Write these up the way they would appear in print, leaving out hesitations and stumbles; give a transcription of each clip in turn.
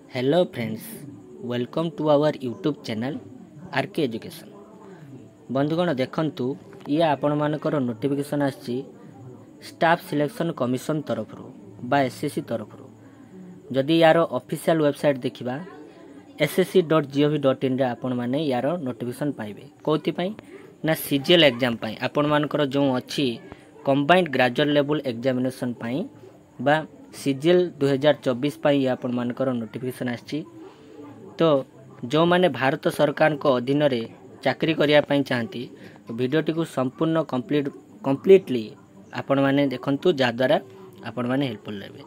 Hello friends, welcome to our YouTube channel RK education. बंधुगण देखंतु ये आपण मानकर नोटिफिकेशन आछि स्टाफ सिलेक्शन कमिशन तरफ बा एसएससी तरफ। जदि यार ऑफिशियल वेबसाइट देखिबा ssc.gov.in रे आपण माने यार नोटिफिकेशन पाइबे। कोथि पई ना सीजीएल एग्जाम पई आपण मानकर जो अछि कंबाइंड ग्रेजुएट लेवल एग्जामिनेशन पई बा सीजीएल 2024 पई आपण मानकर नोटिफिकेशन आछि। तो जो माने भारत सरकार को अधीन रे चाकरी करिया पई चाहती वीडियोटी को संपूर्ण कंप्लीटली आपण माने देखंतु जा द्वारा आपण माने हेल्पफुल लेबे।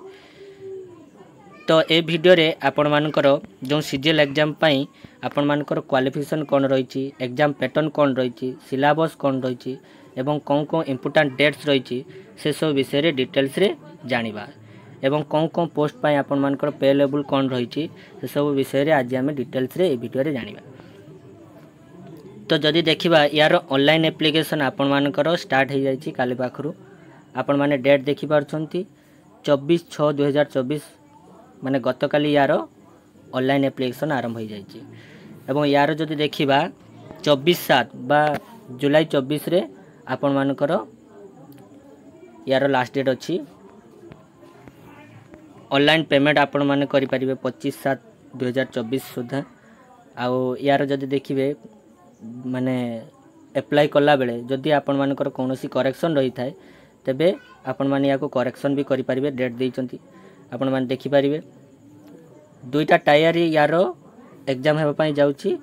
तो ए वीडियो रे आपण मानकर जो सीजीएल एग्जाम पई आपण मानकर क्वालिफिकेशन कोन रहिछि, एग्जाम पैटर्न कोन रहिछि, सिलेबस कोन रहिछि एवं कोन कोन इंपोर्टेंट डेट्स रहिछि से सब विषय रे डिटेल्स रे जानिबा एवं कौन कौन पोस्ट पाई आपण मानकर पे लेवल कौन रही से सब विषय रे आज आम डिटेल्स रे वीडियो रे जानिबा। तो जदि देखिबा यार ऑनलाइन एप्लिकेशन आपण मानकर स्टार्ट हो जाइछि काली पाखरु। आपण माने डेट देखि पारछंती 24/6/2024 माने गतकाली यार ऑनलाइन एप्लिकेशन आरंभ हो जाइछि एवं यार जदि देखिबा 24/7 बा जुलाई 24 रे आपण मानकर यार लास्ट डेट अछि। ऑनलाइन पेमेंट आपण माने करि परिबे 25/7/2024 सुधा। आउ यार जदि देखिबे माने अप्लाई कला बेले जदि आपण मानकर कोनोसी करेक्शन रही थाए तबे आपण माने याको करेक्शन भी करि परिबे। डेट देइचंती आपण माने देखि परिबे। दुईटा टायर यार एग्जाम हेबा पई जाउची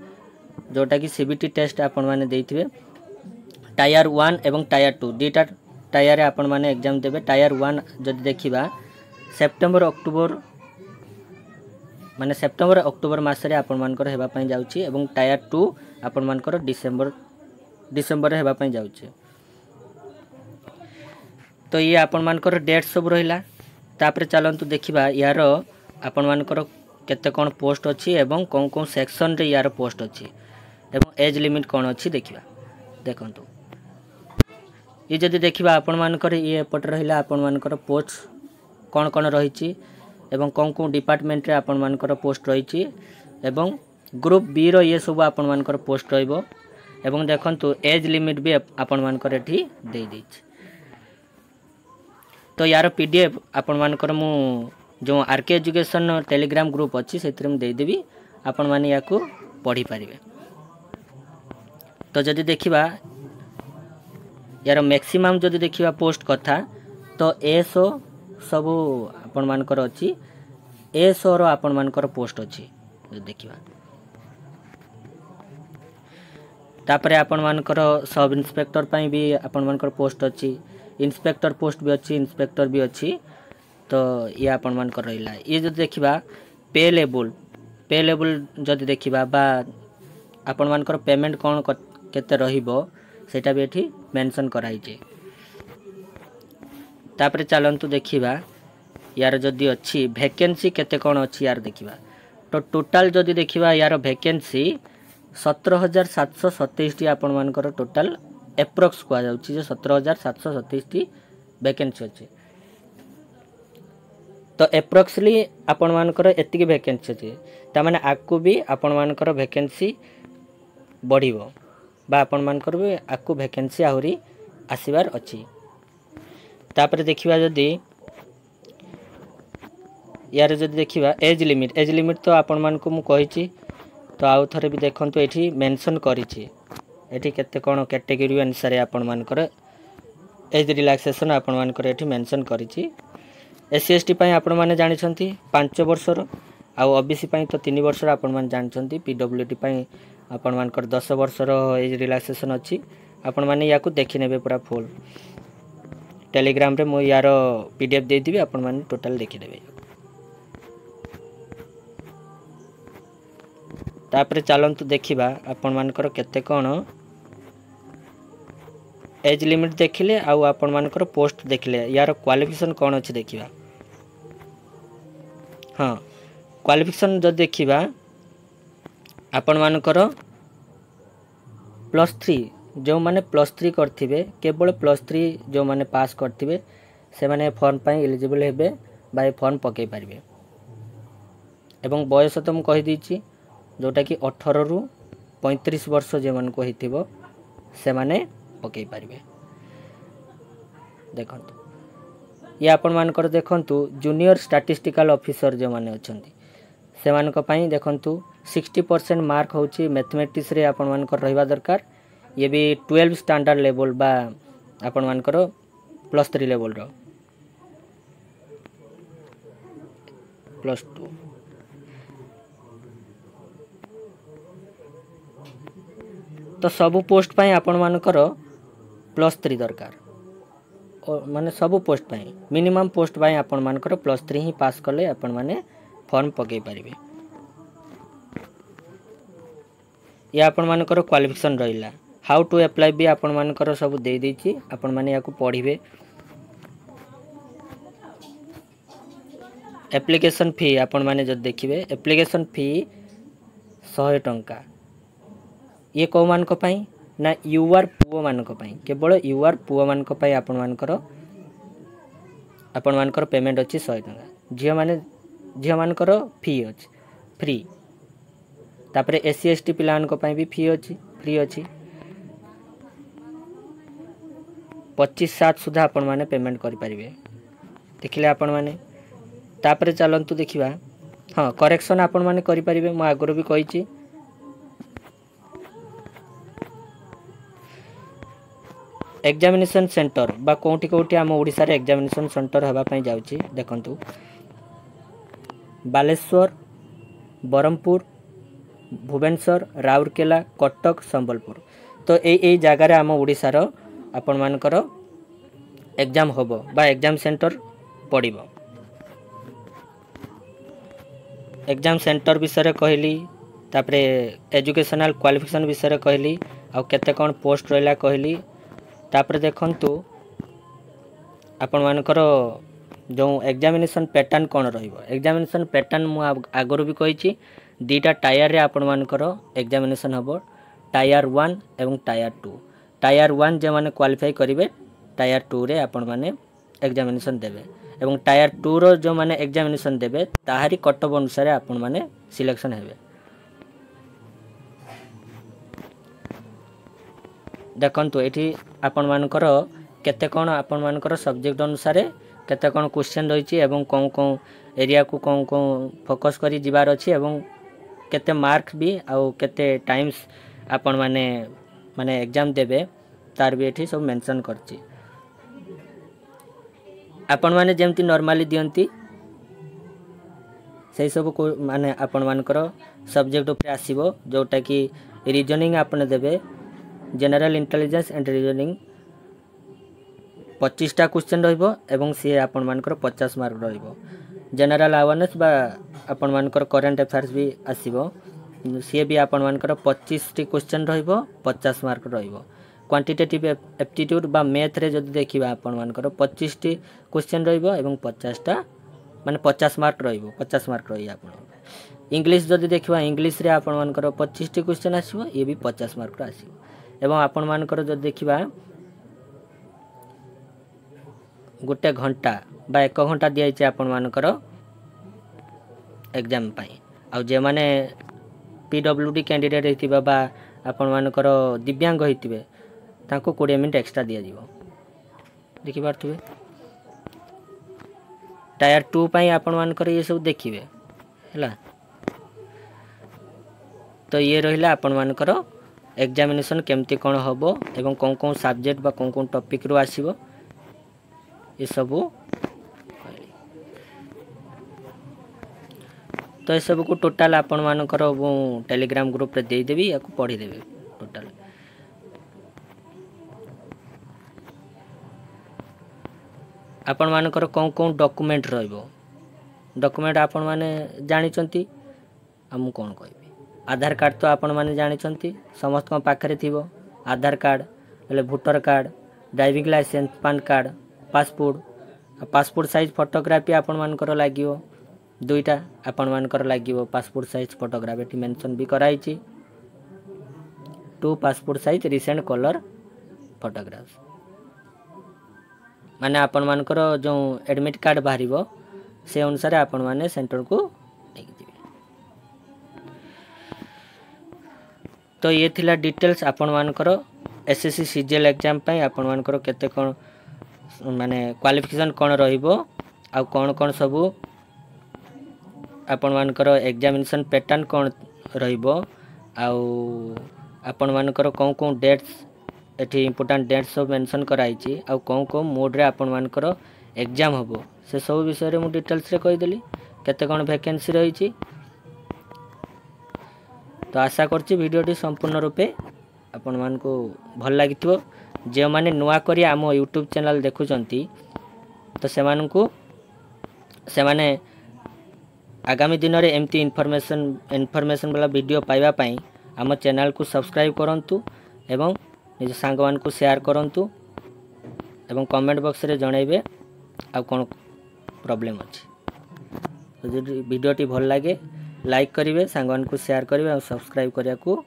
जोटा कि सीबीटी टेस्ट आपण माने देइथिबे। टायर 1 एवं टायर 2 दुईटा टायर आपण माने एग्जाम देबे। टायर 1 जदि देखिबा सेप्टेम्बर अक्टोबर मासरे आपण मानकर हेबा पई जाउची एवं टायर 2 आपण मानकर डिसेंबर हेबा पई जाउची। तो ये आपण मानकर डेट सब रहिला। तापर चलंतु देखिबा यार आपण मानकर केते कोन पोस्ट अछि एवं कोन कोन सेक्शन रे यार पोस्ट अछि एवं एज लिमिट कोन अछि देखिबा। देखंतु ये जदि देखिबा आपण मानकर ये एपट रहिला आपण मानकर पोस्ट कौन कौन रही एवं कौन कौन डिपार्टमेंट रे आपण मानकर पोस्ट रही एवं ग्रुप बी रो ये सब आपण मानकर पोस्ट रहिबो एवं देखंतु एज लिमिट भी आपण मानकर एठी दे दैछि। तो यार पीडीएफ आपण मानकर मु जो आरके एजुकेशन टेलीग्राम ग्रुप अछि सेतिर में दे देबी आपण माने याकू पढ़ी पारिबे। तो जदि देखिबा यार मैक्सिमम जदि देखिबा पोस्ट कथा तो एसओ सबू आपण मानकर अछि। एसओ रो आपण मानकर पोस्ट अछि देखिबा। तापरे आपण मानकर सब इंस्पेक्टर पई भी आपण मानकर पोस्ट अछि। इंस्पेक्टर पोस्ट भी अछि, इंस्पेक्टर भी अछि। तो ये आपण मानकर रहिला। ये जदि देखिबा पे लेवल जदि देखिबा बा आपण मानकर पेमेंट कोन केते रहिबो सेटा भी एठी मेंशन कराई छै। तापरे चलंतु देखिबा यार जदि अच्छी वैकेंसी केते कोन अच्छी यार देखिबा। तो टोटल जदि देखिबा यार वैकेंसी 17,727 टी आपण मानकर टोटल एप्रोक्स को जाउची जे 17,727 टी वैकेंसी अछि। तो एप्रोक्सली आपण मानकर एतिकी वैकेंसी अछि ता माने आकु भी आपण मानकर वैकेंसी बढ़िबो बा आपण मानकर भी आकु वैकेंसी आहुरी आसीबार अछि। तापर देखिबा जदि यार जदि देखिबा एज लिमिट तो आपण मान को मु कहिछि। तो आउ थरे भी देखंतु एठी मेंशन करिछि एठी केते कोन कैटेगरी अनुसार आपण मानकर एज रिलैक्सेशन आपण मानकर एठी मेंशन करिछि। एससी एसटी पई आपण माने जानि छथि 5 वर्षर आउ ओबीसी पई तो 3 वर्षर आपण माने जानि छथि। पीडब्ल्यूडी पई आपण मानकर 10 वर्षर एज रिलैक्सेशन अछि। आपण माने याकू देखि नेबे पूरा फुल टेलीग्राम रे मो यार पीडीएफ दे दिबे आपण माने टोटल देखि देबे। तापरे चलंतु देखिबा आपण मानकर केते कोन एज लिमिट देखिले आउ आपण मानकर पोस्ट देखिले यार क्वालिफिकेशन कोन अछि देखिबा। हां क्वालिफिकेशन जद देखिबा आपण मानकर +3 जो माने +3 करथिबे केवल +3 जो माने पास करथिबे से माने फॉर्म पई एलिजिबल हेबे बाय फॉर्म पके पारिबे। एवं बयस तो मुझे कहीदी जोटा कि 18 रु 35 वर्ष जो मन को से माने पकई पारे। देखो ये आपण मानकर देखंतु जूनियर स्टैटिस्टिकल ऑफिसर जो माने अछंती से मानक पई देखंतु 60% मार्क होची मैथमेटिक्स रे आपण मानकर रहिबा दरकार। ये भी 12 स्टैंडर्ड लेवल बा आपण मानकर +3 लेवल रो +2 तो सबु पोस्ट पाई आपण मानकर +3 दरकार माने सबु पोस्ट पाई मिनिमम पोस्ट पाई आपण मानकर +3 ही पास कले आपण माने फॉर्म पकई पारिबे। या आपण मानकर क्वालिफिकेशन रहिला हाउ टू अप्लाई भी आपण मानकर सब दे देछि आपण माने याकू पढिबे। एप्लिकेशन फी आपण माने जब देखिबे एप्लिकेशन फी 100 टंका ये को मानक पई ना यूआर पुओ मानक पई केवल यूआर पुओ मानक पई आपण मानकर पेमेंट अछि 100 टंका। झियो मानकर फी अछि फ्री तापरे एससी एसटी पिलान को पई भी फी अछि फ्री अछि 25/7 सुधा आपण माने पेमेंट करि परिबे। देखिले आपण माने तापरे चलंतु देखिबा हाँ करेक्शन आपण माने करि परिबे। म आगरो भी कहिछि एग्जामिनेशन सेंटर बा कोठी कोठी आम ओडिसा रे एग्जामिनेशन सेंटर हबा पई जाउछि। देखंतु बालेश्वर बरहमपुर भुवनेश्वर राउरकेला कटक संबलपुर तो ए जगह रे आम ओडिसा रो आपण मानकर एग्जाम होबो बा एग्जाम सेंटर पड़िबो। एग्जाम सेंटर विषय कहली तापरे एजुकेशनल क्वालिफिकेशन विषय कहली आ केते कोन पोस्ट रहला कहली। तापरे देखंतु आपण मानकर जो एग्जामिनेशन पैटर्न कौन रहिबो एग्जामिनेशन पैटर्न मु आगरो भी कहिछि दीटा टायर रे आपण मानकर एग्जामिनेशन हबो टायर 1 एवं टायर 2। टायर 1 जे माने क्वालिफाई करिवे टायर 2 रे आपण माने एग्जामिनेशन देबे एवं टायर 2 रो जो माने एग्जामिनेशन देबे ताहारी कटअफ अनुसार आपण माने सिलेक्शन हेबे। देखंतु एठी आपण मानकर केते कोन आपण मानकर सब्जेक्ट अनुसार केते कोन क्वेश्चन रहिछि एवं कोन कोन एरिया को कोन कोन फोकस करी जिबार अछि एवं केते मार्क भी आ केते टाइम्स आपण माने माने एग्जाम देबे तार भी एठी सब मेंशन करछि। आपण माने जेमति नॉर्मली दियंती सेही सब को माने आपण मानकर सब्जेक्ट ऊपर आसीबो जोटा कि रीजनिंग आपण देबे जनरल इंटेलिजेंस एंड रीजनिंग 25टा क्वेश्चन रहिबो एवं सी आपण मानकर 50 मार्क रहिबो। जनरल अवेयरनेस बा आपण मानकर करंट अफेयर्स भी आसीबो सी भी आपण मानकर 25 टी क्वेश्चन रहिबो 50 मार्क रहिबो। क्वांटिटेटिव एप्टीट्यूड बा मैथ रे जदी देखिबा आपण मानकर 25 टी क्वेश्चन रहिबो एवं 50टा माने 50 मार्क रहिबो 50 मार्क रहि आपण। इंग्लिश जदी देखिबा इंग्लिश रे आपण मानकर 25 टी क्वेश्चन आसीबो ये भी 50 मार्क आसीबो एवं आपण मानकर जदी देखिबा गोटे घंटा बा 1 घंटा दिया छै आपण मानकर एग्जाम पाई आ जे माने पीडब्ल्यूडी कैंडिडेट हेतिबा बा आपण मानकर दिव्यांग हेतिबे ताको 20 मिनिट एक्स्ट्रा दिया जीवो। देखि पारथुबे टायर 2 पाई आपण मानकर ये सब देखिबे हला तो ये रहिला आपण मानकर एग्जामिनेशन केमती कोन होबो एवं कोन कोन सब्जेक्ट बा कोन कोन टॉपिक रो आसीबो ये सब तो ये सब को टोटल आपण मानकर टेलीग्राम ग्रुप रे दे देबी या को पढ़ी देबे टोटल। आपण मानकर कोन कोन डॉक्यूमेंट रहइबो डॉक्यूमेंट आपण माने जानि चंती हम कोन कहबे आधार कार्ड तो आपण माने जानि चंती समस्त को पाखरे थिबो आधार कार्ड ले voter card driving licence PAN card passport size photography आपण मानकर लागियो दुईटा आपण मानकर लागियो पासपोर्ट साइज फोटोग्राफी टी मेंशन भी कराइछि 2 passport size recent colour photographs माने आपण मानकर जो एडमिट कार्ड बाहरिबो से अनुसार आपण माने सेंटर को लेके जिवे। तो ये थिला डिटेल्स आपण मानकर एसएससी सीजीएल एग्जाम पई आपण मानकर केते कोन माने क्वालिफिकेशन कोन रहिबो आ कोन कोन सबु आपण मानकर एग्जामिनेशन पैटर्न कोन रहिबो आ आपण मानकर कोन कोन डेट्स एठी इंपोर्टेंट डेट्स सब मेंशन कराई छी आ कोन कोन मोड रे आपण मानकर एग्जाम हबो से सब विषय रे मु डिटेल्स रे कहि देली केते कोन वैकेंसी रही छी। तो आशा करछि वीडियोटी संपूर्ण रूपे आपण मान को भल लागिथिबो। जे माने नुआ करी आम यूट्यूब चैनल देखुचंती तो से माने आगामी दिन रे एमती इन्फॉर्मेशन वाला वीडियो पाइबा पई आम चैनल को सब्सक्राइब करंतु एवं निज सांग मान को शेयर करंतु एवं कमेंट बॉक्स रे जणाइबे आ कोन प्रॉब्लम अछि। तो जे वीडियोटी भल लागे लाइक करिवे सांग मान को शेयर करिवे और सब्सक्राइब करिया को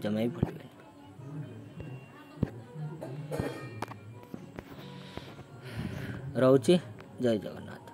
जमाई भूलिबे। रहउची जय जगन्नाथ।